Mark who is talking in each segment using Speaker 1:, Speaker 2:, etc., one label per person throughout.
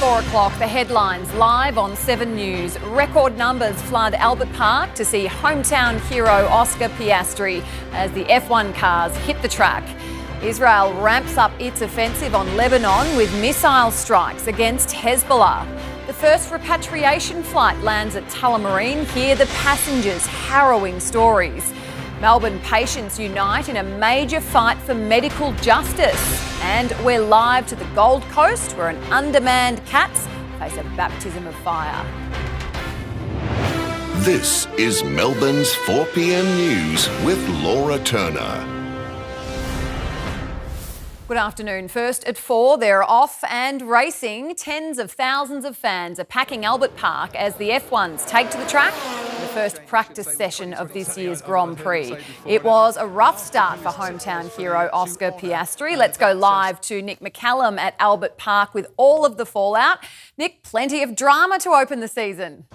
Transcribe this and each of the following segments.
Speaker 1: 4 o'clock, the headlines live on 7 News. Record numbers flood Albert Park to see hometown hero Oscar Piastri as the F1 cars hit the track. Israel ramps up its offensive on Lebanon with missile strikes against Hezbollah. The first repatriation flight lands at Tullamarine. Hear the passengers' harrowing stories. Melbourne patients unite in a major fight for medical justice. And we're live to the Gold Coast, where an undermanned Cats face a baptism of fire.
Speaker 2: This is Melbourne's 4 p.m. news with Laura Turner.
Speaker 1: Good afternoon. First at 4, they're off and racing. Tens of thousands of fans are packing Albert Park as the F1s take to the track for the first practice session of this year's Grand Prix. It was a rough start for hometown hero Oscar Piastri. Let's go live to Nick McCallum at Albert Park with all of the fallout. Nick, plenty of drama to open the season.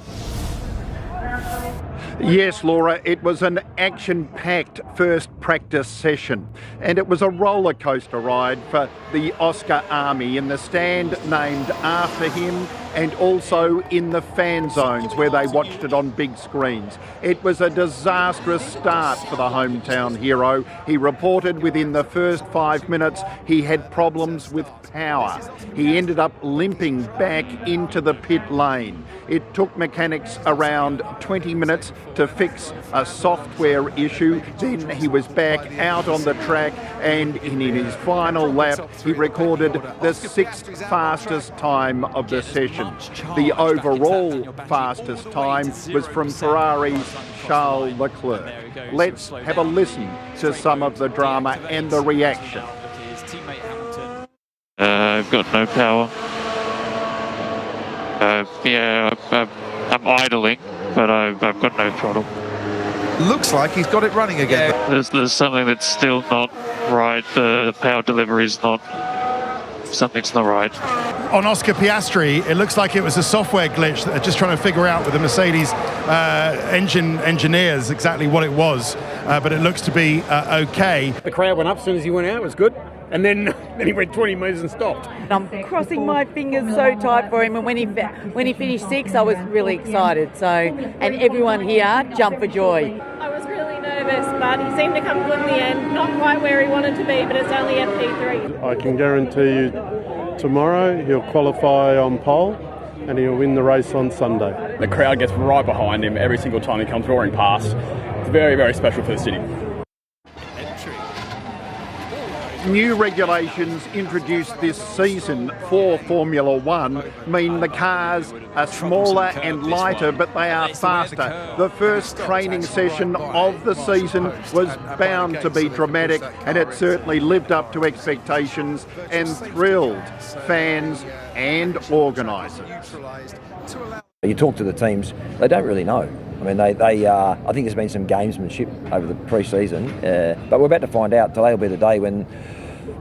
Speaker 3: Yes, Laura, it was an action-packed first practice session, and it was a roller coaster ride for the Oscar Army in the stand named after him, and also in the fan zones where they watched it on big screens. It was a disastrous start for the hometown hero. He reported within the first 5 minutes he had problems with power. He ended up limping back into the pit lane. It took mechanics around 20 minutes to fix a software issue. Then he was back out on the track, and in his final lap he recorded the 6th fastest time of the session. The overall fastest time was from Ferrari's Charles Leclerc. Let's have a listen to some of the drama and the reaction.
Speaker 4: I've got no power. I'm idling, but I've got no throttle.
Speaker 5: Looks like he's got it running again.
Speaker 4: There's something that's still not right. The power delivery is not... Something's not right.
Speaker 6: On Oscar Piastri, it looks like it was a software glitch that they're just trying to figure out with the Mercedes engineers exactly what it was, but it looks to be okay.
Speaker 7: The crowd went up as soon as he went out, it was good. And then he went 20 metres and stopped.
Speaker 8: I'm crossing my fingers so tight for him, and when he finished 6th, I was really excited. So, and everyone here jumped for joy.
Speaker 9: I was really nervous, but he seemed to come good in the end. Not quite where he wanted to be, but it's only at P3.
Speaker 10: I can guarantee you tomorrow he'll qualify on pole and he'll win the race on Sunday.
Speaker 7: The crowd gets right behind him every single time he comes roaring past. It's very, very special for the city.
Speaker 3: New regulations introduced this season for Formula One mean the cars are smaller and lighter, but they are faster. The first training session of the season was bound to be dramatic, and it certainly lived up to expectations and thrilled fans and organisers.
Speaker 11: You talk to the teams, they don't really know. I mean, I think there's been some gamesmanship over the pre-season, but we're about to find out. Today will be the day when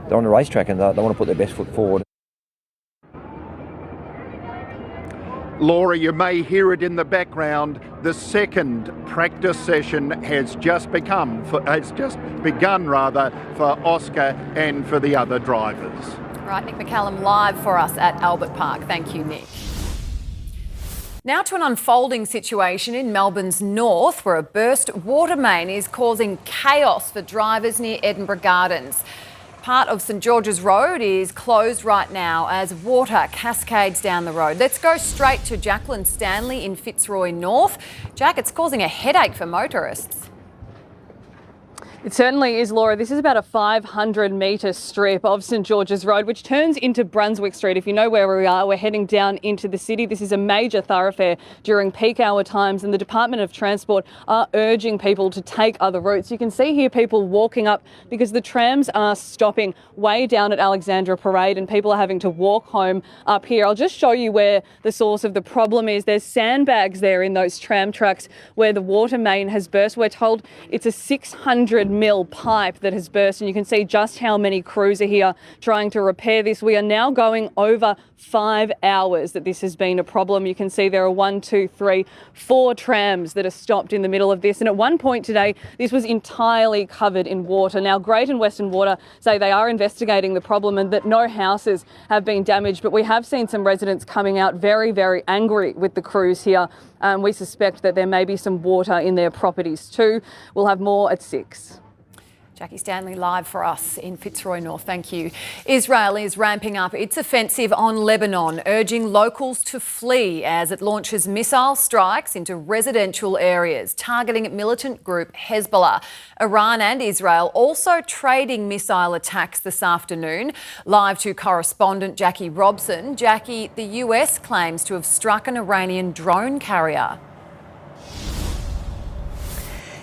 Speaker 11: they're on the racetrack and they want to put their best foot forward.
Speaker 3: Laura, you may hear it in the background. The second practice session has just begun for Oscar and for the other drivers.
Speaker 1: Right, Nick McCallum live for us at Albert Park. Thank you, Nick. Now to an unfolding situation in Melbourne's north, where a burst water main is causing chaos for drivers near Edinburgh Gardens. Part of St George's Road is closed right now as water cascades down the road. Let's go straight to Jacqueline Stanley in Fitzroy North. Jack, it's causing a headache for motorists.
Speaker 12: It certainly is, Laura. This is about a 500-metre strip of St George's Road, which turns into Brunswick Street. If you know where we are, we're heading down into the city. This is a major thoroughfare during peak hour times, and the Department of Transport are urging people to take other routes. You can see here people walking up because the trams are stopping way down at Alexandra Parade and people are having to walk home up here. I'll just show you where the source of the problem is. There's sandbags there in those tram tracks where the water main has burst. We're told it's a 600 mill pipe that has burst, and you can see just how many crews are here trying to repair this. We are now going over 5 hours that this has been a problem. You can see there are 4 trams that are stopped in the middle of this, and at one point today this was entirely covered in water. Now Great and Western Water say they are investigating the problem and that no houses have been damaged, but we have seen some residents coming out very, very angry with the crews here. We suspect that there may be some water in their properties too. We'll have more at 6.
Speaker 1: Jackie Stanley live for us in Fitzroy North. Thank you. Israel is ramping up its offensive on Lebanon, urging locals to flee as it launches missile strikes into residential areas, targeting militant group Hezbollah. Iran and Israel also trading missile attacks this afternoon. Live to correspondent Jackie Robson. Jackie, the US claims to have struck an Iranian drone carrier.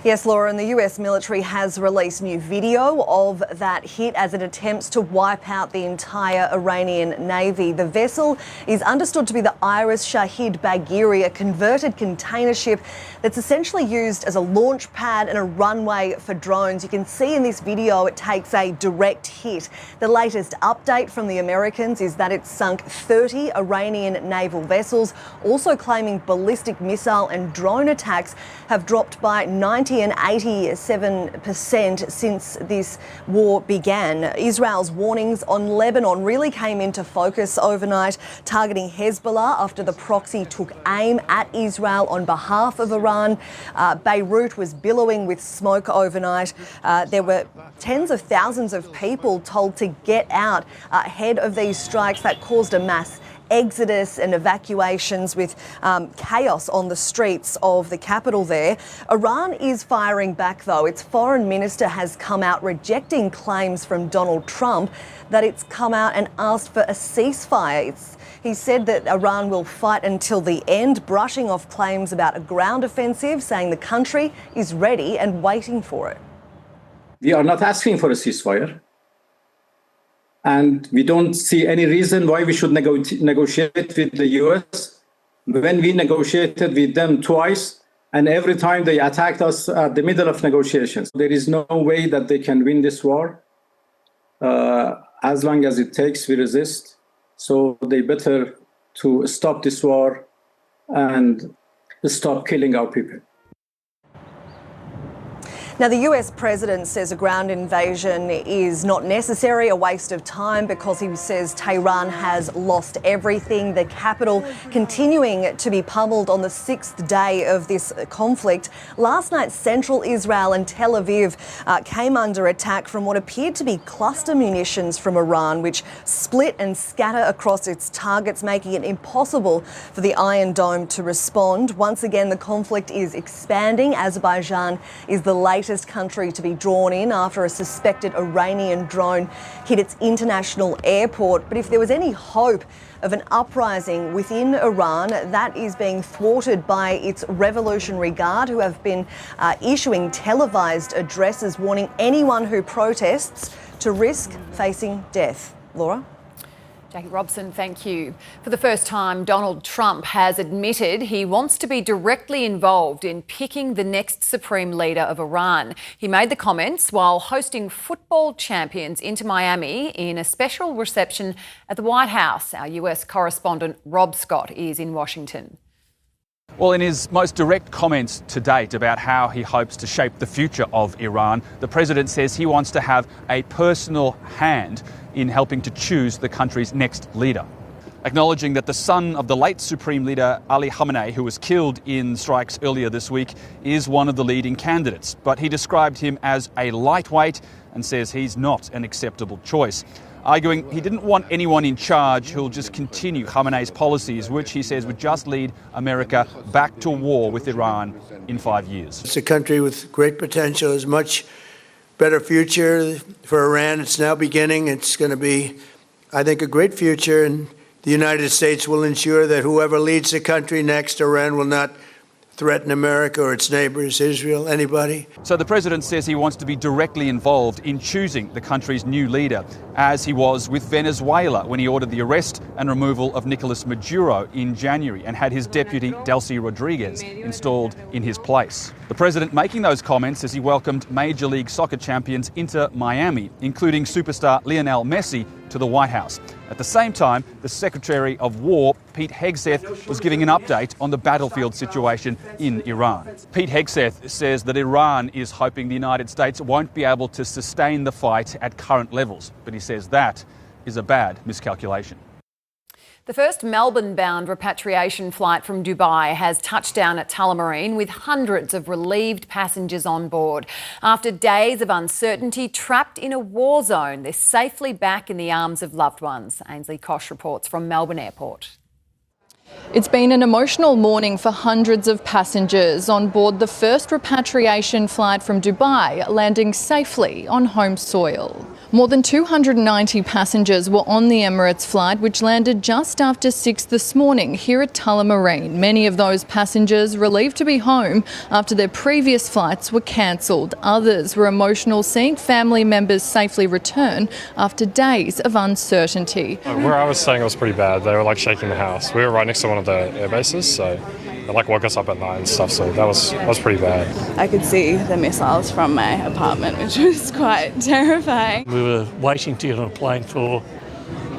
Speaker 13: Yes, Laura, and the US military has released new video of that hit as it attempts to wipe out the entire Iranian Navy. The vessel is understood to be the Iris Shahid Bagheri, a converted container ship that's essentially used as a launch pad and a runway for drones. You can see in this video it takes a direct hit. The latest update from the Americans is that it's sunk 30 Iranian naval vessels, also claiming ballistic missile and drone attacks have dropped by 90 and 87% since this war began. Israel's warnings on Lebanon really came into focus overnight, targeting Hezbollah after the proxy took aim at Israel on behalf of Iran. Beirut was billowing with smoke overnight. There were tens of thousands of people told to get out ahead of these strikes that caused a mass exodus and evacuations with chaos on the streets of the capital there. Iran is firing back though. Its foreign minister has come out rejecting claims from Donald Trump that it's come out and asked for a ceasefire. He said that Iran will fight until the end, brushing off claims about a ground offensive, saying the country is ready and waiting for it.
Speaker 14: We are not asking for a ceasefire. And we don't see any reason why we should negotiate with the US when we negotiated with them twice, and every time they attacked us at the middle of negotiations. There is no way that they can win this war. As long as it takes, we resist. So they better to stop this war and stop killing our people.
Speaker 13: Now, the US president says a ground invasion is not necessary, a waste of time, because he says Tehran has lost everything. The capital continuing to be pummeled on the 6th day of this conflict. Last night, central Israel and Tel Aviv came under attack from what appeared to be cluster munitions from Iran, which split and scatter across its targets, making it impossible for the Iron Dome to respond. Once again, the conflict is expanding. Azerbaijan is the latest country to be drawn in after a suspected Iranian drone hit its international airport. But if there was any hope of an uprising within Iran, that is being thwarted by its Revolutionary Guard, who have been issuing televised addresses warning anyone who protests to risk facing death. Laura?
Speaker 1: Jackie Robson, thank you. For the first time, Donald Trump has admitted he wants to be directly involved in picking the next supreme leader of Iran. He made the comments while hosting football champions into Miami in a special reception at the White House. Our US correspondent Rob Scott is in Washington.
Speaker 15: Well, in his most direct comments to date about how he hopes to shape the future of Iran, the president says he wants to have a personal hand in helping to choose the country's next leader. Acknowledging that the son of the late Supreme Leader Ali Khamenei, who was killed in strikes earlier this week, is one of the leading candidates. But he described him as a lightweight and says he's not an acceptable choice, arguing he didn't want anyone in charge who'll just continue Khamenei's policies, which he says would just lead America back to war with Iran in 5 years.
Speaker 16: It's a country with great potential. There's much better future for Iran. It's now beginning. It's going to be, I think, a great future, and the United States will ensure that whoever leads the country next, Iran will not threaten America or its neighbors, Israel, anybody.
Speaker 15: So the president says he wants to be directly involved in choosing the country's new leader, as he was with Venezuela when he ordered the arrest and removal of Nicolas Maduro in January and had his deputy Delcy Rodriguez installed in his place. The president making those comments as he welcomed Major League Soccer champions Inter Miami, including superstar Lionel Messi, to the White House. At the same time, the Secretary of War, Pete Hegseth, was giving an update on the battlefield situation in Iran. Pete Hegseth says that Iran is hoping the United States won't be able to sustain the fight at current levels, but he says that is a bad miscalculation.
Speaker 1: The first Melbourne-bound repatriation flight from Dubai has touched down at Tullamarine with hundreds of relieved passengers on board. After days of uncertainty, trapped in a war zone, they're safely back in the arms of loved ones. Ainsley Kosh reports from Melbourne Airport.
Speaker 17: It's been an emotional morning for hundreds of passengers on board the first repatriation flight from Dubai, landing safely on home soil. More than 290 passengers were on the Emirates flight, which landed just after 6 this morning here at Tullamarine. Many of those passengers relieved to be home after their previous flights were cancelled. Others were emotional seeing family members safely return after days of uncertainty.
Speaker 18: Where I was staying, it was pretty bad. They were like shaking the house. We were right next to one of the air bases, so they like woke us up at night and stuff, so that was pretty bad.
Speaker 19: I could see the missiles from my apartment, which was quite terrifying.
Speaker 20: We were waiting to get on a plane for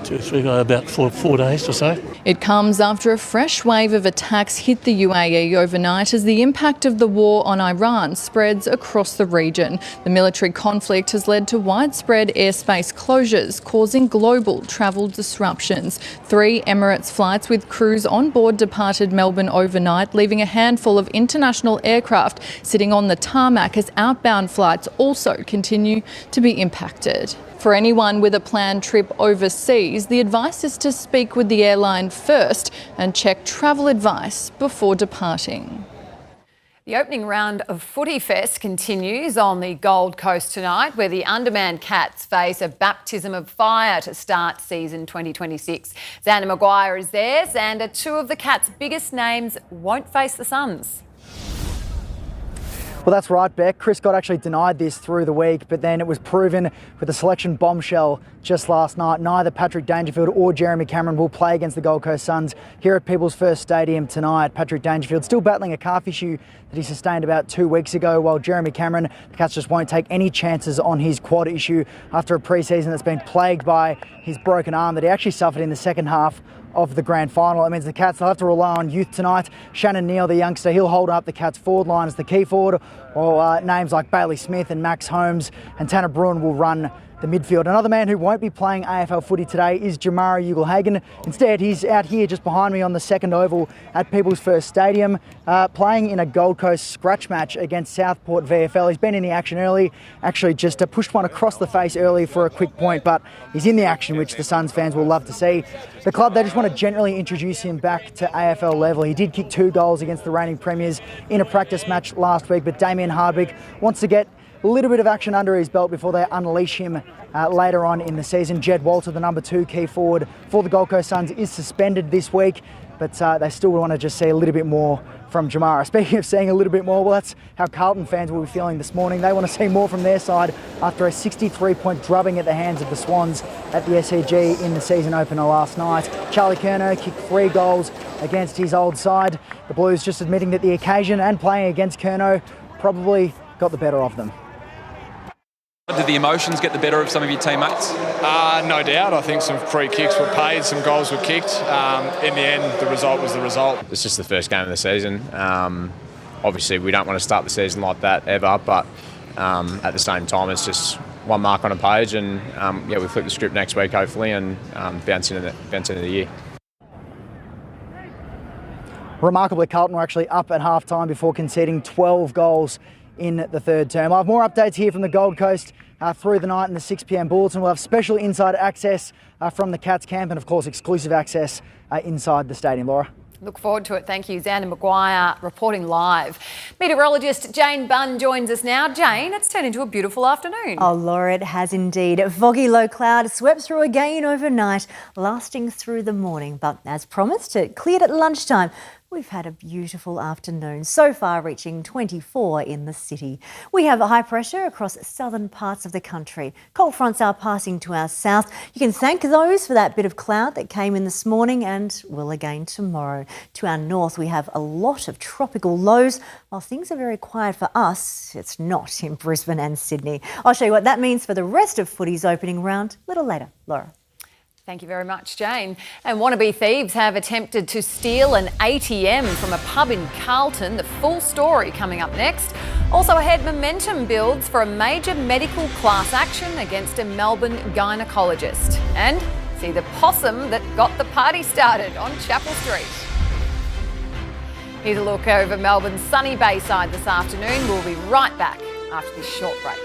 Speaker 20: about 4 days or so.
Speaker 17: It comes after a fresh wave of attacks hit the UAE overnight as the impact of the war on Iran spreads across the region. The military conflict has led to widespread airspace closures, causing global travel disruptions. 3 Emirates flights with crews on board departed Melbourne overnight, leaving a handful of international aircraft sitting on the tarmac as outbound flights also continue to be impacted. For anyone with a planned trip overseas, the advice is to speak with the airline first and check travel advice before departing.
Speaker 1: The opening round of Footy Fest continues on the Gold Coast tonight, where the undermanned Cats face a baptism of fire to start season 2026. Xander Maguire is there, and 2 of the Cats' biggest names won't face the Suns.
Speaker 21: Well, that's right, Beck. Chris Scott actually denied this through the week, but then it was proven with a selection bombshell just last night. Neither Patrick Dangerfield or Jeremy Cameron will play against the Gold Coast Suns here at People's First Stadium tonight. Patrick Dangerfield still battling a calf issue that he sustained about 2 weeks ago, while Jeremy Cameron, the Cats just won't take any chances on his quad issue after a pre-season that's been plagued by his broken arm that he actually suffered in the second half of the grand final. It means the Cats will have to rely on youth tonight. Shannon Neal, the youngster, he'll hold up the Cats forward line as the key forward, while names like Bailey Smith and Max Holmes and Tanner Bruin will run the midfield. Another man who won't be playing AFL footy today is Jamari Ugle-Hagan. Instead, he's out here just behind me on the second oval at People's First Stadium, playing in a Gold Coast scratch match against Southport VFL. He's been in the action early, actually just pushed one across the face early for a quick point, but he's in the action, which the Suns fans will love to see. The club, they just want to gently introduce him back to AFL level. He did kick 2 goals against the reigning premiers in a practice match last week, but Damien Hardwick wants to get a little bit of action under his belt before they unleash him later on in the season. Jed Walter, the number 2 key forward for the Gold Coast Suns, is suspended this week, but they still want to just see a little bit more from Jamara. Speaking of seeing a little bit more, well, that's how Carlton fans will be feeling this morning. They want to see more from their side after a 63-point drubbing at the hands of the Swans at the SCG in the season opener last night. Charlie Curnow kicked 3 goals against his old side. The Blues just admitting that the occasion and playing against Curnow probably got the better of them.
Speaker 22: Did the emotions get the better of some of your teammates?
Speaker 23: No doubt. I think some free kicks were paid, some goals were kicked. In the end, the result was the result.
Speaker 24: It's just the first game of the season. Obviously, we don't want to start the season like that ever, but at the same time, it's just one mark on a page, and we flip the script next week, hopefully, and bounce into the year.
Speaker 21: Remarkably, Carlton were actually up at half-time before conceding 12 goals in the third term. I'll have more updates here from the Gold Coast through the night in the 6 p.m. bulletin. We'll have special inside access from the Cats camp and, of course, exclusive access inside the stadium. Laura?
Speaker 1: Look forward to it. Thank you. Xander Maguire reporting live. Meteorologist Jane Bunn joins us now. Jane, it's turned into a beautiful afternoon.
Speaker 25: Oh, Laura, it has indeed. Foggy low cloud swept through again overnight, lasting through the morning. But as promised, it cleared at lunchtime. We've had a beautiful afternoon, so far reaching 24 in the city. We have high pressure across southern parts of the country. Cold fronts are passing to our south. You can thank those for that bit of cloud that came in this morning and will again tomorrow. To our north, we have a lot of tropical lows. While things are very quiet for us, it's not in Brisbane and Sydney. I'll show you what that means for the rest of footy's opening round a little later. Laura.
Speaker 1: Thank you very much, Jane. And wannabe thieves have attempted to steal an ATM from a pub in Carlton. The full story coming up next. Also ahead, momentum builds for a major medical class action against a Melbourne gynaecologist. And see the possum that got the party started on Chapel Street. Here's a look over Melbourne's sunny Bayside this afternoon. We'll be right back after this short break.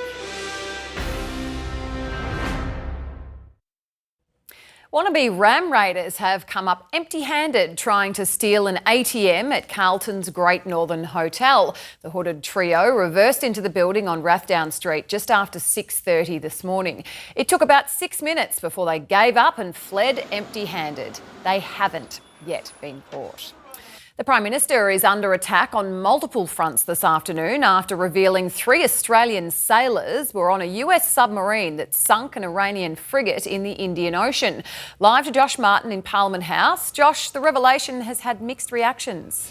Speaker 1: Wannabe ram raiders have come up empty-handed trying to steal an ATM at Carlton's Great Northern Hotel. The hooded trio reversed into the building on Rathdown Street just after 6:30 this morning. It took about 6 minutes before they gave up and fled empty-handed. They haven't yet been caught. The Prime Minister is under attack on multiple fronts this afternoon after revealing 3 Australian sailors were on a US submarine that sunk an Iranian frigate in the Indian Ocean. Live to Josh Martin in Parliament House. Josh, the revelation has had mixed reactions.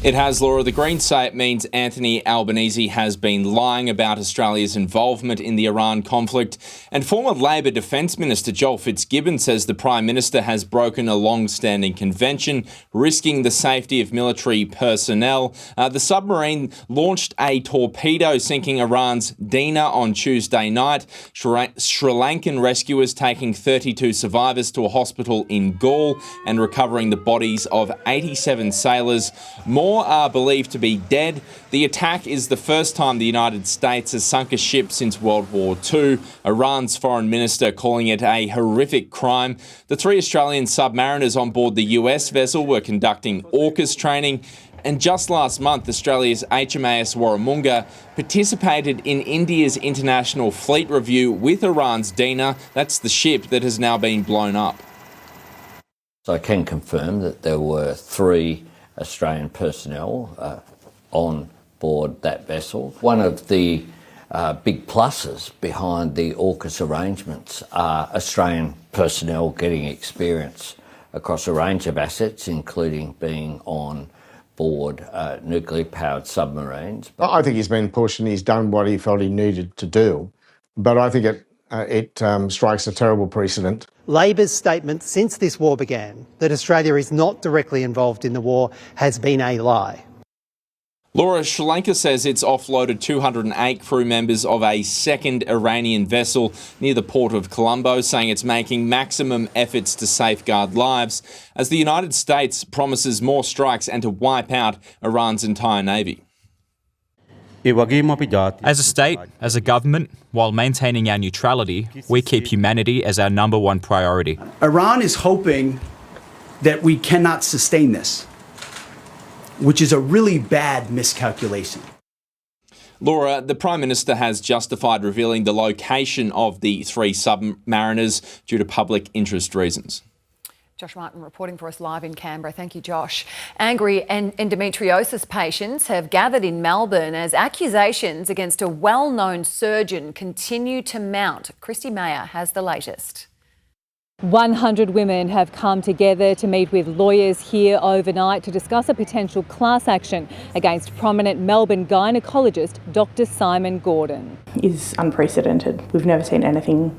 Speaker 2: It has, Laura. The Greens say it means Anthony Albanese has been lying about Australia's involvement in the Iran conflict. And former Labor Defence Minister Joel Fitzgibbon says the Prime Minister has broken a long-standing convention, risking the safety of military personnel. The submarine launched a torpedo sinking Iran's Dina on Tuesday night. Sri Lankan rescuers taking 32 survivors to a hospital in Gaul and recovering the bodies of 87 sailors. More are believed to be dead. The attack is the first time the United States has sunk a ship since World War II. Iran's foreign minister calling it a horrific crime. The 3 Australian submariners on board the US vessel were conducting AUKUS training. And just last month, Australia's HMAS Warramunga participated in India's international fleet review with Iran's Dina. That's the ship that has now been blown up.
Speaker 4: So I can confirm that there were 3 Australian personnel on board that vessel. One of the big pluses behind the AUKUS arrangements are Australian personnel getting experience across a range of assets, including being on board nuclear-powered submarines.
Speaker 5: I think he's been pushed and he's done what he felt he needed to do, but I think it strikes a terrible precedent.
Speaker 6: Labor's statement since this war began that Australia is not directly involved in the war has been a lie.
Speaker 2: Laura, Sri Lanka says it's offloaded 208 crew members of a second Iranian vessel near the port of Colombo, saying it's making maximum efforts to safeguard lives as the United States promises more strikes and to wipe out Iran's entire navy.
Speaker 8: As a state, as a government, while maintaining our neutrality, we keep humanity as our number one priority.
Speaker 26: Iran is hoping that we cannot sustain this, which is a really bad miscalculation.
Speaker 2: Laura, the Prime Minister has justified revealing the location of the 3 submariners due to public interest reasons.
Speaker 1: Josh Martin reporting for us live in Canberra. Thank you, Josh. Angry endometriosis patients have gathered in Melbourne as accusations against a well-known surgeon continue to mount. Christy Mayer has the latest.
Speaker 12: 100 women have come together to meet with lawyers here overnight to discuss a potential class action against prominent Melbourne gynaecologist Dr. Simon Gordon.
Speaker 27: Is unprecedented. We've never seen anything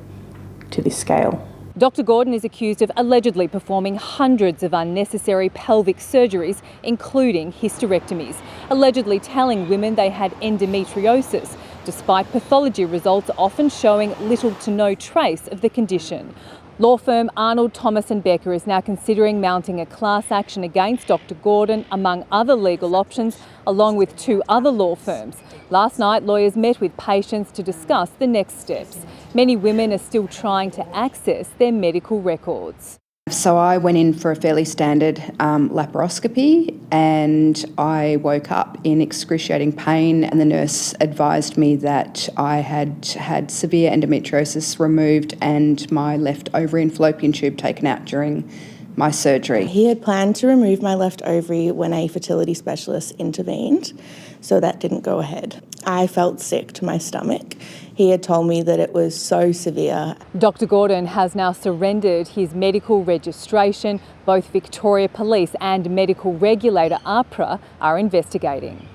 Speaker 27: to this scale.
Speaker 12: Dr. Gordon is accused of allegedly performing hundreds of unnecessary pelvic surgeries, including hysterectomies, allegedly telling women they had endometriosis, despite pathology results often showing little to no trace of the condition. Law firm Arnold Thomas & Becker is now considering mounting a class action against Dr. Gordon, among other legal options, along with 2 other law firms. Last night, lawyers met with patients to discuss the next steps. Many women are still trying to access their medical records.
Speaker 27: So I went in for a fairly standard laparoscopy and I woke up in excruciating pain, and the nurse advised me that I had had severe endometriosis removed and my left ovary and fallopian tube taken out during my surgery.
Speaker 3: He had planned to remove my left ovary when a fertility specialist intervened, so that didn't go ahead. I felt sick to my stomach. He had told me that it was so severe.
Speaker 12: Dr Gordon has now surrendered his medical registration. Both Victoria Police and medical regulator APRA are investigating.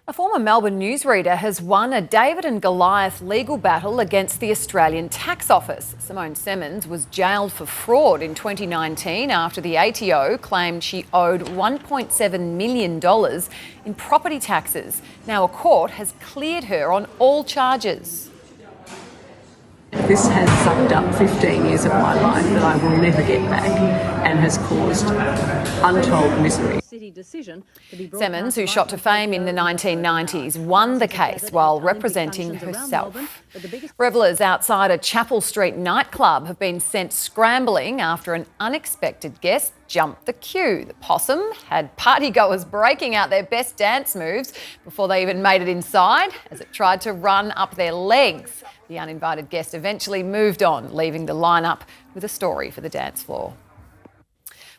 Speaker 1: A former Melbourne newsreader has won a David and Goliath legal battle against the Australian Tax Office. Simone Semmons was jailed for fraud in 2019 after the ATO claimed she owed $1.7 million in property taxes. Now a court has cleared her on all charges.
Speaker 7: This has sucked up 15 years of my life that I will never get back and has caused untold misery.
Speaker 1: Semmons, who shot to fame in the 1990s, won the case while representing herself. Revellers outside a Chapel Street nightclub have been sent scrambling after an unexpected guest jumped the queue. The possum had partygoers breaking out their best dance moves before they even made it inside as it tried to run up their legs. The uninvited guest eventually moved on, leaving the lineup with a story for the dance floor.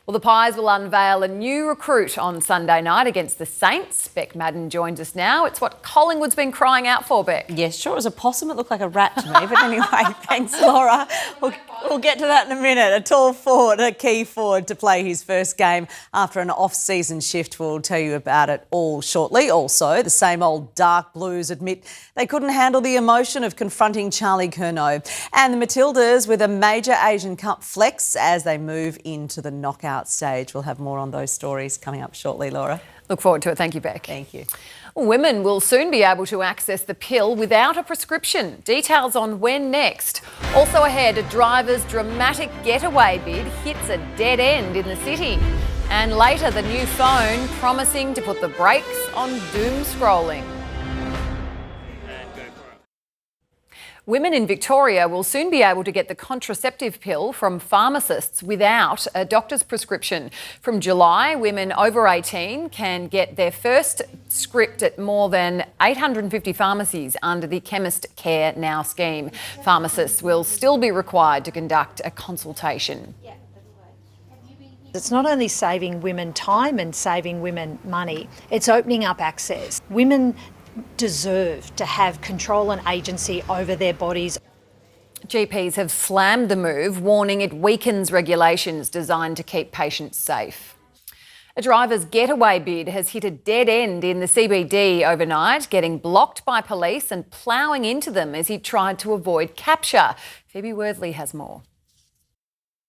Speaker 1: Well, the Pies will unveil a new recruit on Sunday night against the Saints. Beck Maddern joins us now. It's what Collingwood's been crying out for, Beck.
Speaker 9: Yes, sure, it was a possum. It looked like a rat to me. But anyway, thanks, Laura. We'll get to that in a minute. A tall forward, a key forward to play his first game after an off-season shift. We'll tell you about it all shortly. Also, the same old dark blues admit they couldn't handle the emotion of confronting Charlie Curnow. And the Matildas with a major Asian Cup flex as they move into the knockout stage. We'll have more on those stories coming up shortly, Laura.
Speaker 1: Look forward to it. Thank you, Beck.
Speaker 9: Thank you.
Speaker 1: Women will soon be able to access the pill without a prescription. Details on when next. Also ahead, a driver's dramatic getaway bid hits a dead end in the city. And later, the new phone promising to put the brakes on doom scrolling. Women in Victoria will soon be able to get the contraceptive pill from pharmacists without a doctor's prescription. From July, women over 18 can get their first script at more than 850 pharmacies under the Chemist Care Now scheme. Pharmacists will still be required to conduct a consultation.
Speaker 10: It's not only saving women time and saving women money, it's opening up access. Women deserve to have control and agency over their bodies.
Speaker 1: GPs have slammed the move, warning it weakens regulations designed to keep patients safe. A driver's getaway bid has hit a dead end in the CBD overnight, getting blocked by police and ploughing into them as he tried to avoid capture. Phoebe Worthley has more.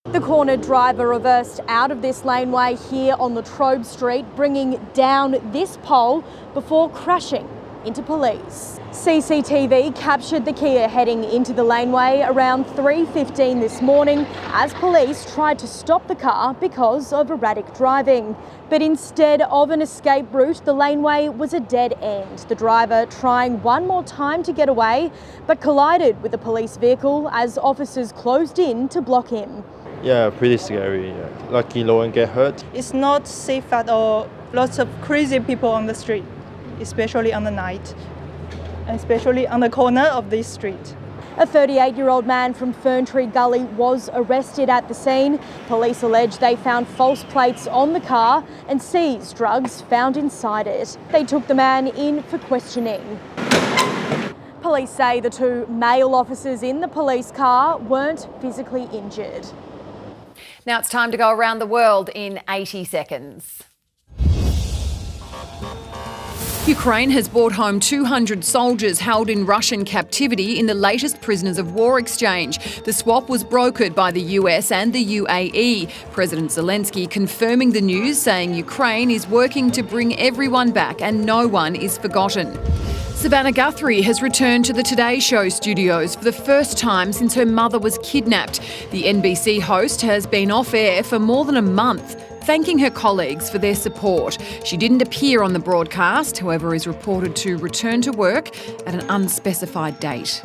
Speaker 11: The cornered driver reversed out of this laneway here on La Trobe Street, bringing down this pole before crashing into police. CCTV captured the Kia heading into the laneway around 3:15 this morning as police tried to stop the car because of erratic driving. But instead of an escape route, the laneway was a dead end. The driver trying one more time to get away, but collided with a police vehicle as officers closed in to block him.
Speaker 13: Yeah, pretty scary. Yeah. Lucky no one get hurt.
Speaker 14: It's not safe at all. Lots of crazy people on the street, especially on the night, especially on the corner of this street.
Speaker 11: A 38-year-old man from Ferntree Gully was arrested at the scene. Police allege they found false plates on the car and seized drugs found inside it. They took the man in for questioning. Police say the two male officers in the police car weren't physically injured.
Speaker 1: Now it's time to go around the world in 80 seconds. Ukraine has brought home 200 soldiers held in Russian captivity in the latest prisoners of war exchange. The swap was brokered by the US and the UAE. President Zelensky confirming the news, saying Ukraine is working to bring everyone back and no one is forgotten. Savannah Guthrie has returned to the Today Show studios for the first time since her mother was kidnapped. The NBC host has been off air for more than a month, thanking her colleagues for their support. She didn't appear on the broadcast, however, is reported to return to work at an unspecified date.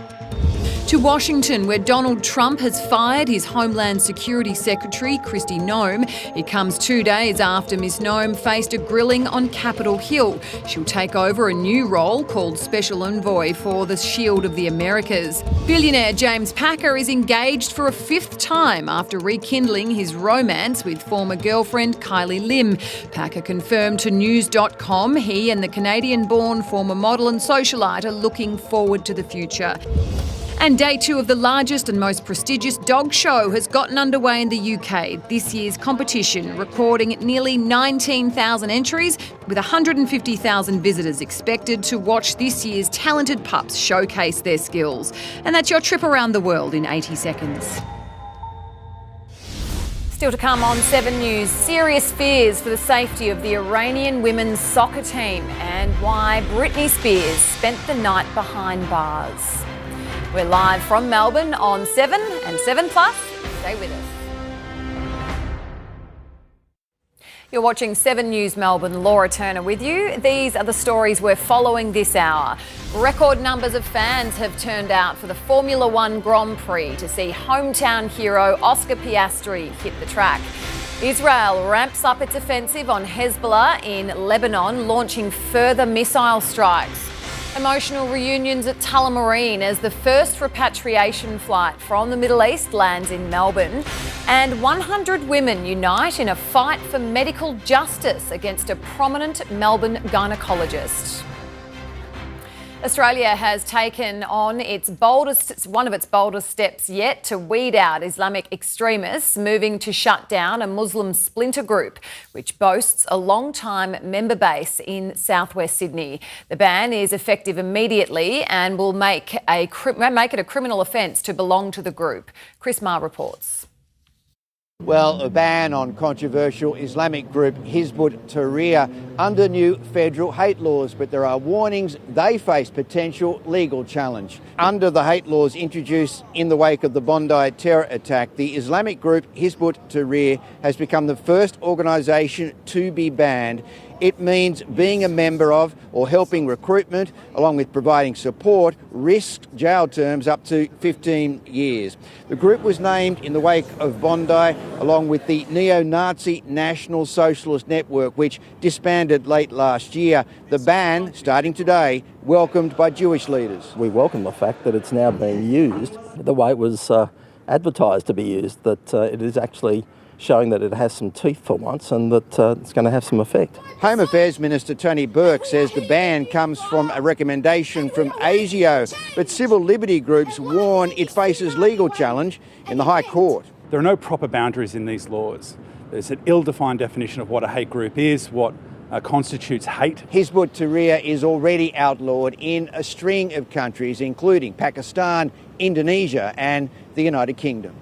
Speaker 1: To Washington, where Donald Trump has fired his Homeland Security Secretary, Kristi Noem. It comes 2 days after Miss Noem faced a grilling on Capitol Hill. She'll take over a new role called Special Envoy for the Shield of the Americas. Billionaire James Packer is engaged for a 5th time after rekindling his romance with former girlfriend Kylie Lim. Packer confirmed to News.com he and the Canadian-born former model and socialite are looking forward to the future. And day 2 of the largest and most prestigious dog show has gotten underway in the UK. This year's competition recording nearly 19,000 entries, with 150,000 visitors expected to watch this year's talented pups showcase their skills. And that's your trip around the world in 80 seconds. Still to come on 7 News, serious fears for the safety of the Iranian women's soccer team and why Britney Spears spent the night behind bars. We're live from Melbourne on 7 and 7 Plus. Stay with us. You're watching 7 News Melbourne. Laura Turner with you. These are the stories we're following this hour. Record numbers of fans have turned out for the Formula One Grand Prix to see hometown hero Oscar Piastri hit the track. Israel ramps up its offensive on Hezbollah in Lebanon, launching further missile strikes. Emotional reunions at Tullamarine as the first repatriation flight from the Middle East lands in Melbourne. And 100 women unite in a fight for medical justice against a prominent Melbourne gynaecologist. Australia has taken on one of its boldest steps yet to weed out Islamic extremists, moving to shut down a Muslim splinter group, which boasts a long-time member base in southwest Sydney. The ban is effective immediately and will make it a criminal offence to belong to the group. Chris Marr reports.
Speaker 15: Well, a ban on controversial Islamic group Hizb ut-Tahrir under new federal hate laws, but there are warnings they face potential legal challenge. Under the hate laws introduced in the wake of the Bondi terror attack, the Islamic group Hizb ut-Tahrir has become the first organisation to be banned. It means being a member of or helping recruitment, along with providing support, risks jail terms up to 15 years. The group was named in the wake of Bondi, along with the neo-Nazi National Socialist Network, which disbanded late last year. The ban, starting today, welcomed by Jewish leaders.
Speaker 16: We welcome the fact that it's now being used the way it was advertised to be used, that it is actually showing that it has some teeth for once and that it's going to have some effect.
Speaker 15: Home Affairs Minister Tony Burke says the ban comes from a recommendation from ASIO, but civil liberty groups warn it faces legal challenge in the High Court.
Speaker 17: There are no proper boundaries in these laws. There's an ill-defined definition of what a hate group is, what constitutes hate.
Speaker 15: Hizb ut-Tahrir is already outlawed in a string of countries, including Pakistan, Indonesia and the United Kingdom.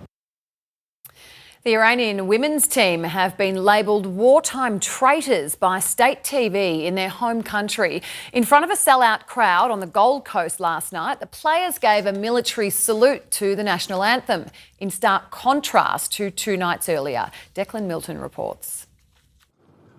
Speaker 1: The Iranian women's team have been labelled wartime traitors by state TV in their home country. In front of a sellout crowd on the Gold Coast last night, the players gave a military salute to the national anthem, in stark contrast to 2 nights earlier. Declan Milton reports.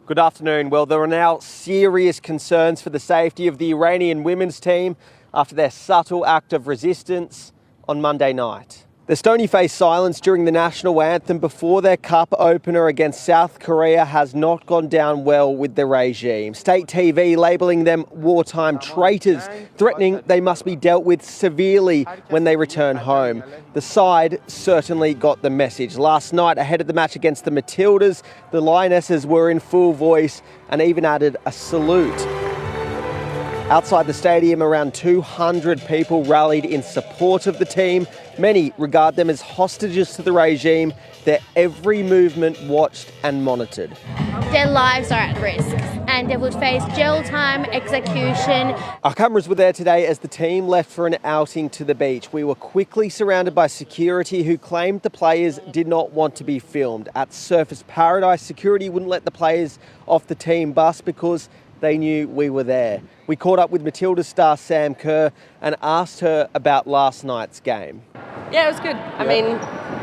Speaker 18: Good afternoon. Well, there are now serious concerns for the safety of the Iranian women's team after their subtle act of resistance on Monday night. The stony-faced silence during the national anthem before their cup opener against South Korea has not gone down well with the regime. State TV labelling them wartime traitors, threatening they must be dealt with severely when they return home. The side certainly got the message. Last night, ahead of the match against the Matildas, the Lionesses were in full voice and even added a salute. Outside the stadium, around 200 people rallied in support of the team. Many regard them as hostages to the regime. Their every movement watched and monitored.
Speaker 19: Their lives are at risk and they would face jail time, execution.
Speaker 18: Our cameras were there today as the team left for an outing to the beach. We were quickly surrounded by security who claimed the players did not want to be filmed. At Surfers Paradise, security wouldn't let the players off the team bus because they knew we were there. We caught up with Matilda star Sam Kerr and asked her about last night's game.
Speaker 20: Yeah, it was good. I mean,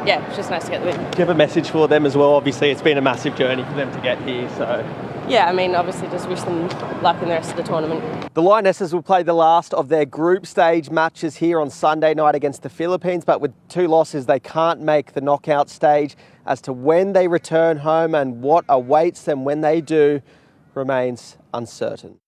Speaker 4: yeah, it's just nice to get the win.
Speaker 18: Do you have a message for them as well? Obviously, it's been a massive journey for them to get here, so...
Speaker 4: Yeah, I mean, obviously just wish them luck in the rest of the tournament.
Speaker 18: The Lionesses will play the last of their group stage matches here on Sunday night against the Philippines, but with 2 losses, they can't make the knockout stage. As to when they return home and what awaits them when they do remains uncertain.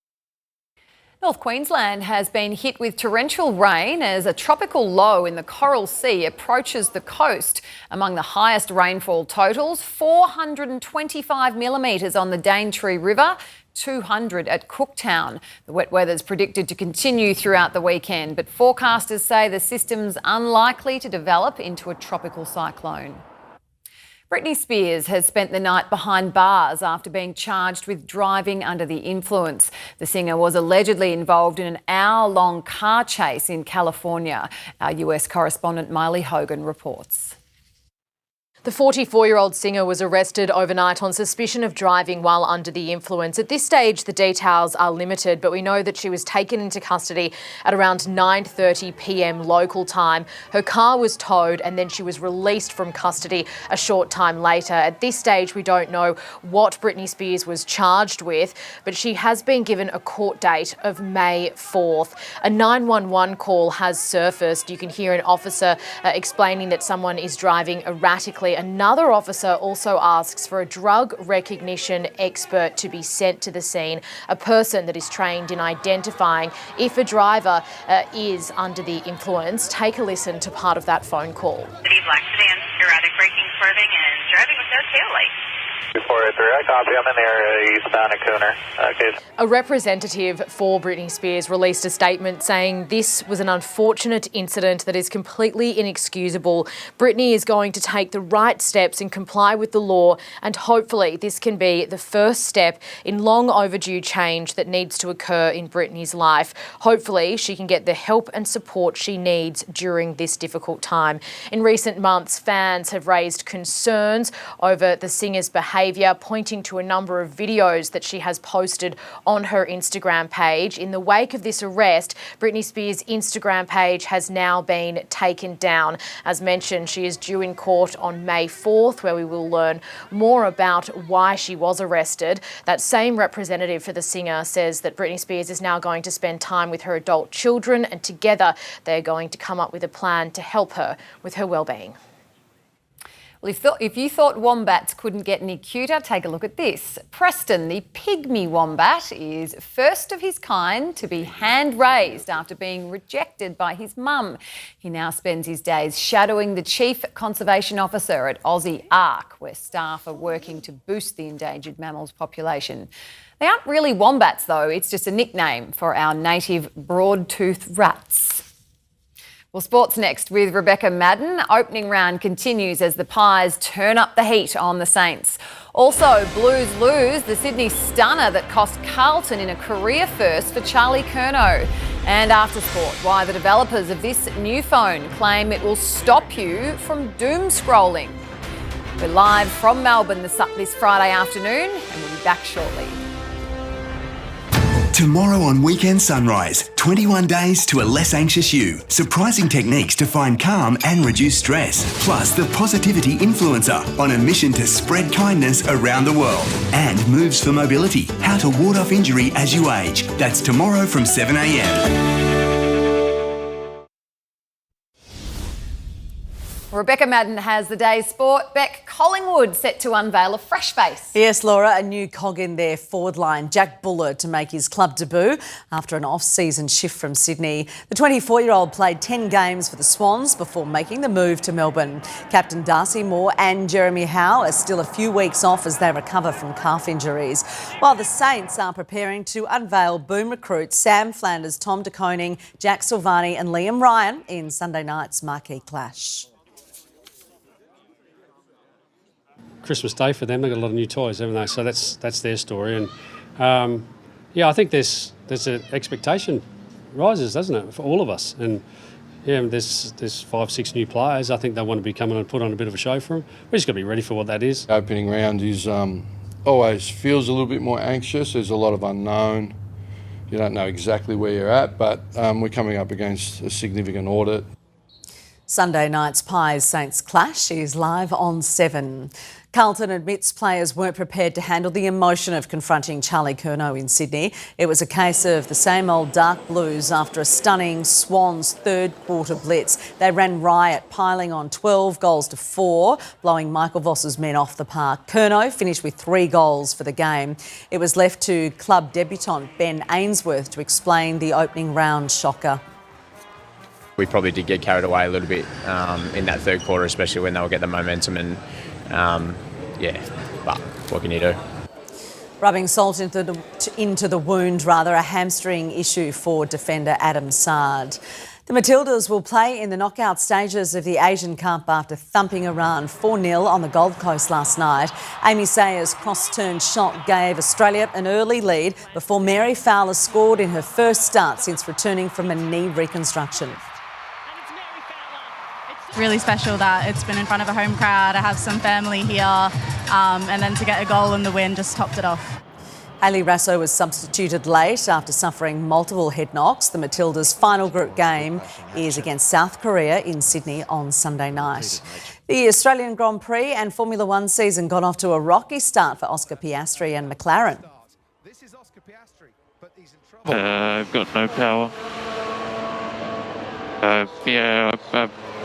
Speaker 1: North Queensland has been hit with torrential rain as a tropical low in the Coral Sea approaches the coast. Among the highest rainfall totals, 425 millimetres on the Daintree River, 200 at Cooktown. The wet weather's predicted to continue throughout the weekend, but forecasters say the system's unlikely to develop into a tropical cyclone. Britney Spears has spent the night behind bars after being charged with driving under the influence. The singer was allegedly involved in an hour-long car chase in California. Our US correspondent Miley Hogan reports.
Speaker 20: The 44-year-old singer was arrested overnight on suspicion of driving while under the influence. At this stage, the details are limited, but we know that she was taken into custody at around 9:30 p.m. local time. Her car was towed and then she was released from custody a short time later. At this stage, we don't know what Britney Spears was charged with, but she has been given a court date of May 4th. A 911 call has surfaced. You can hear an officer explaining that someone is driving erratically. Another officer also asks for a drug recognition expert to be sent to the scene, a person that is trained in identifying if a driver is under the influence. Take a listen to part of that phone call.
Speaker 21: Black sedan, erratic braking, swerving, and driving with no tail light.
Speaker 22: 403, I copy. I'm in the area eastbound at Cooner. Okay.
Speaker 20: A representative for Britney Spears released a statement saying this was an unfortunate incident that is completely inexcusable. Britney is going to take the right steps and comply with the law, and hopefully this can be the first step in long overdue change that needs to occur in Britney's life. Hopefully she can get the help and support she needs during this difficult time. In recent months, fans have raised concerns over the singer's behaviour, pointing to a number of videos that she has posted on her Instagram page. In the wake of this arrest, Britney Spears' Instagram page has now been taken down. As mentioned, she is due in court on May 4th, where we will learn more about why she was arrested. That same representative for the singer says that Britney Spears is now going to spend time with her adult children, and together they're going to come up with a plan to help her with her well-being.
Speaker 1: Well, if you thought wombats couldn't get any cuter, take a look at this. Preston, the pygmy wombat, is first of his kind to be hand-raised after being rejected by his mum. He now spends his days shadowing the Chief Conservation Officer at Aussie Ark, where staff are working to boost the endangered mammals population. They aren't really wombats, though. It's just a nickname for our native broad-toothed rats. Well, sports next with Rebecca Maddern. Opening round continues as the Pies turn up the heat on the Saints. Also, Blues lose the Sydney stunner that cost Carlton in a career first for Charlie Curnow. And after sport, why the developers of this new phone claim it will stop you from doom scrolling. We're live from Melbourne this Friday afternoon and we'll be back shortly.
Speaker 23: Tomorrow on Weekend Sunrise, 21 days to a less anxious you. Surprising techniques to find calm and reduce stress. Plus, the Positivity Influencer on a mission to spread kindness around the world. And Moves for Mobility, how to ward off injury as you age. That's tomorrow from 7 a.m.
Speaker 1: Rebecca Maddern has the day's sport. Beck, Collingwood set to unveil a fresh face.
Speaker 9: Yes, Laura, a new cog in their forward line, Jack Buller, to make his club debut after an off-season shift from Sydney. The 24-year-old played 10 games for the Swans before making the move to Melbourne. Captain Darcy Moore and Jeremy Howe are still a few weeks off as they recover from calf injuries, while the Saints are preparing to unveil boom recruits Sam Flanders, Tom De Koning, Jack Silvani and Liam Ryan in Sunday night's marquee clash.
Speaker 24: Christmas Day for them. They've got a lot of new toys, haven't they? So that's their story. And I think there's an expectation rises, doesn't it, for all of us? And there's 5-6 new players. I think they want to be coming and put on a bit of a show for them. We just got to be ready for what that is.
Speaker 25: Opening round is always feels a little bit more anxious. There's a lot of unknown. You don't know exactly where you're at, but we're coming up against a significant audit.
Speaker 9: Sunday night's Pies-Saints clash is live on 7. Carlton admits players weren't prepared to handle the emotion of confronting Charlie Curnow in Sydney. It was a case of the same old dark blues after a stunning Swans third quarter blitz. They ran riot, piling on 12 goals to 4, blowing Michael Voss's men off the park. Curnow finished with 3 goals for the game. It was left to club debutant Ben Ainsworth to explain the opening round shocker.
Speaker 2: We probably did get carried away a little bit in that third quarter, especially when they would get the momentum and, but what can you do?
Speaker 9: Rubbing salt into the wound, a hamstring issue for defender Adam Sard. The Matildas will play in the knockout stages of the Asian Cup after thumping Iran 4-0 on the Gold Coast last night. Amy Sayers' cross-turned shot gave Australia an early lead before Mary Fowler scored in her first start since returning from a knee reconstruction.
Speaker 3: Really special that it's been in front of a home crowd. I have some family here, and then to get a goal in the win just topped it off.
Speaker 9: Hayley Rasso was substituted late after suffering multiple head knocks. The Matildas' final group game is against South Korea in Sydney on Sunday night. The Australian Grand Prix and Formula One season got off to a rocky start for Oscar Piastri and McLaren.
Speaker 5: I've got no power.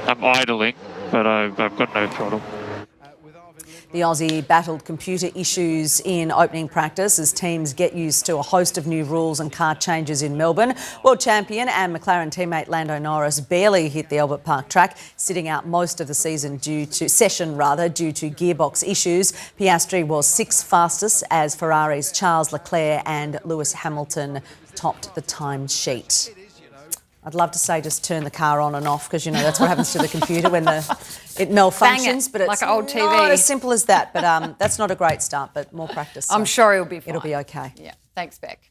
Speaker 5: I'm idling, but I've got no throttle.
Speaker 9: The Aussie battled computer issues in opening practice as teams get used to a host of new rules and car changes in Melbourne. World champion and McLaren teammate Lando Norris barely hit the Albert Park track, sitting out most of the season due to gearbox issues. Piastri was 6th fastest as Ferrari's Charles Leclerc and Lewis Hamilton topped the time sheet. I'd love to say just turn the car on and off because, that's what happens to the computer when it malfunctions. But it's
Speaker 1: like an old TV.
Speaker 9: Not as simple as that. But that's not a great start, but more practice.
Speaker 1: I'm sure it'll be fine.
Speaker 9: It'll be okay.
Speaker 1: Yeah. Thanks, Beck.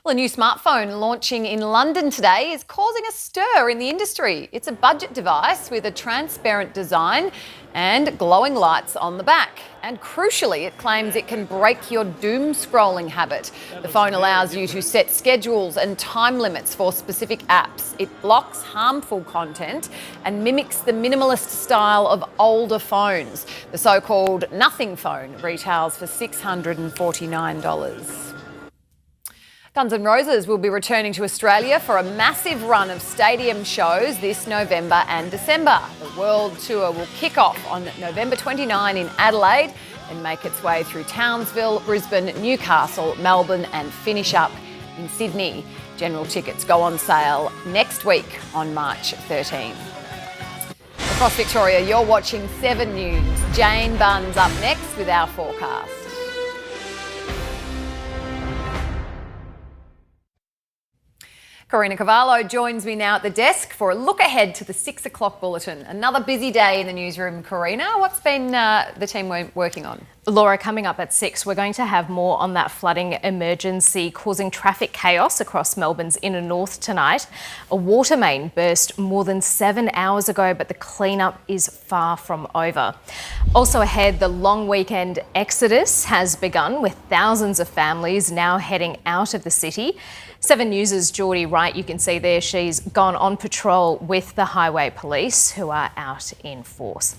Speaker 1: Well, a new smartphone launching in London today is causing a stir in the industry. It's a budget device with a transparent design and glowing lights on the back. And crucially, it claims it can break your doom scrolling habit. The phone allows you to set schedules and time limits for specific apps. It blocks harmful content and mimics the minimalist style of older phones. The so-called nothing phone retails for $649. Guns N' Roses will be returning to Australia for a massive run of stadium shows this November and December. The world tour will kick off on November 29 in Adelaide and make its way through Townsville, Brisbane, Newcastle, Melbourne and finish up in Sydney. General tickets go on sale next week on March 13. Across Victoria, you're watching 7 News. Jane Bunn's up next with our forecast. Karina Cavallo joins me now at the desk for a look ahead to the 6 o'clock bulletin. Another busy day in the newsroom, Karina. What's been the team working on?
Speaker 20: Laura, coming up at 6, we're going to have more on that flooding emergency causing traffic chaos across Melbourne's inner north tonight. A water main burst more than 7 hours ago, but the cleanup is far from over. Also ahead, the long weekend exodus has begun with thousands of families now heading out of the city. 7 News' Geordie Wright, you can see there, she's gone on patrol with the highway police who are out in force.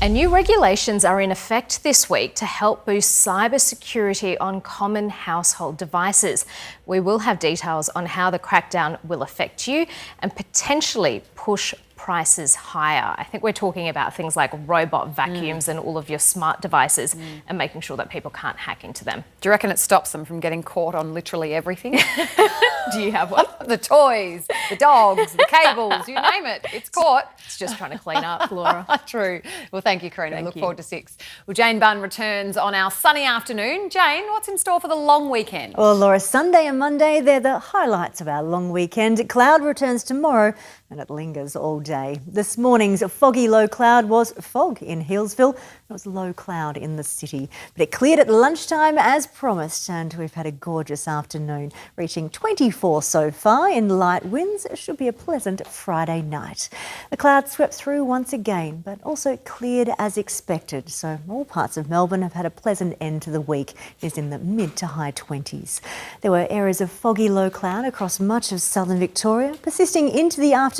Speaker 20: And new regulations are in effect this week to help boost cyber security on common household devices. We will have details on how the crackdown will affect you and potentially push prices higher. I think we're talking about things like robot vacuums and all of your smart devices and making sure that people can't hack into them.
Speaker 1: Do you reckon it stops them from getting caught on literally everything?
Speaker 20: Do you have one?
Speaker 1: The toys, the dogs, the cables, you name it. It's caught.
Speaker 20: It's just trying to clean up, Laura.
Speaker 1: True. Well, thank you, Karina. Look
Speaker 20: you.
Speaker 1: forward to 6. Well, Jane Bunn returns on our sunny afternoon. Jane, what's in store for the long weekend?
Speaker 6: Well, Laura, Sunday and Monday, they're the highlights of our long weekend. Cloud returns tomorrow and it lingers all day. This morning's foggy low cloud was fog in Healesville. It was low cloud in the city, but it cleared at lunchtime as promised, and we've had a gorgeous afternoon, reaching 24 so far in light winds. It should be a pleasant Friday night. The clouds swept through once again, but also cleared as expected, so all parts of Melbourne have had a pleasant end to the week. It is in the mid to high 20s. There were areas of foggy low cloud across much of southern Victoria, persisting into the afternoon.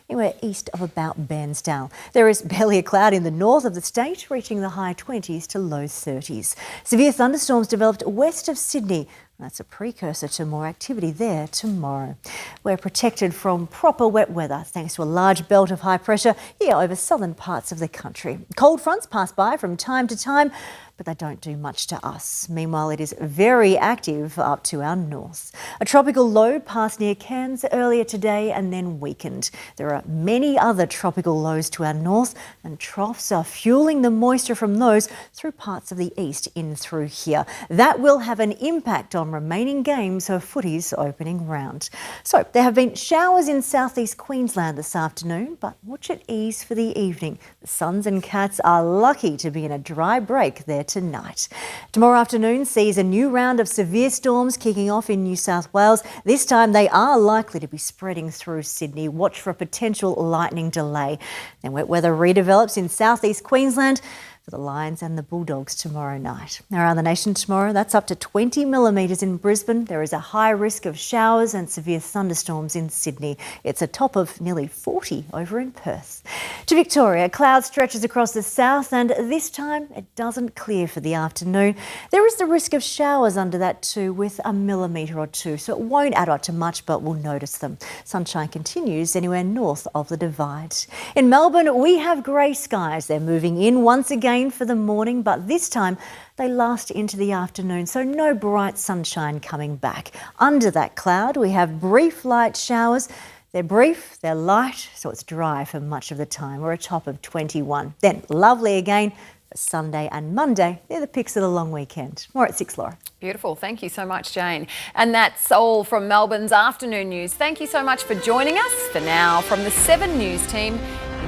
Speaker 6: Anywhere east of about Bairnsdale. There is barely a cloud in the north of the state, reaching the high 20s to low 30s. Severe thunderstorms developed west of Sydney. That's a precursor to more activity there tomorrow. We're protected from proper wet weather thanks to a large belt of high pressure here over southern parts of the country. Cold fronts pass by from time to time, but they don't do much to us. Meanwhile, it is very active up to our north. A tropical low passed near Cairns earlier today and then weakened. There are many other tropical lows to our north, and troughs are fueling the moisture from those through parts of the east in through here. That will have an impact on remaining games of footy's opening round. So there have been showers in southeast Queensland this afternoon, but watch it ease for the evening. The Suns and Cats are lucky to be in a dry break there tonight. Tomorrow afternoon sees a new round of severe storms kicking off in New South Wales. This time they are likely to be spreading through Sydney. Watch for a potential lightning delay. Then wet weather redevelops in southeast Queensland for the Lions and the Bulldogs tomorrow night. Around the nation tomorrow, that's up to 20 millimetres in Brisbane. There is a high risk of showers and severe thunderstorms in Sydney. It's a top of nearly 40 over in Perth. To Victoria, cloud stretches across the south, and this time it doesn't clear for the afternoon. There is the risk of showers under that too, with a millimetre or two, so it won't add up to much, but we'll notice them. Sunshine continues anywhere north of the Divide. In Melbourne, we have grey skies. They're moving in once again for the morning, but this time they last into the afternoon, so no bright sunshine coming back. Under that cloud, we have brief light showers. They're brief, they're light, so it's dry for much of the time. We're a top of 21. Then lovely again for Sunday and Monday. They're the picks of the long weekend. More at 6, Laura.
Speaker 1: Beautiful. Thank you so much, Jane. And that's all from Melbourne's afternoon news. Thank you so much for joining us. For now, from the 7 News team,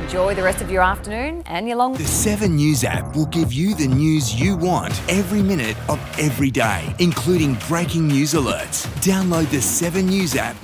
Speaker 1: enjoy the rest of your afternoon and your long...
Speaker 23: The 7 News app will give you the news you want every minute of every day, including breaking news alerts. Download the 7 News app.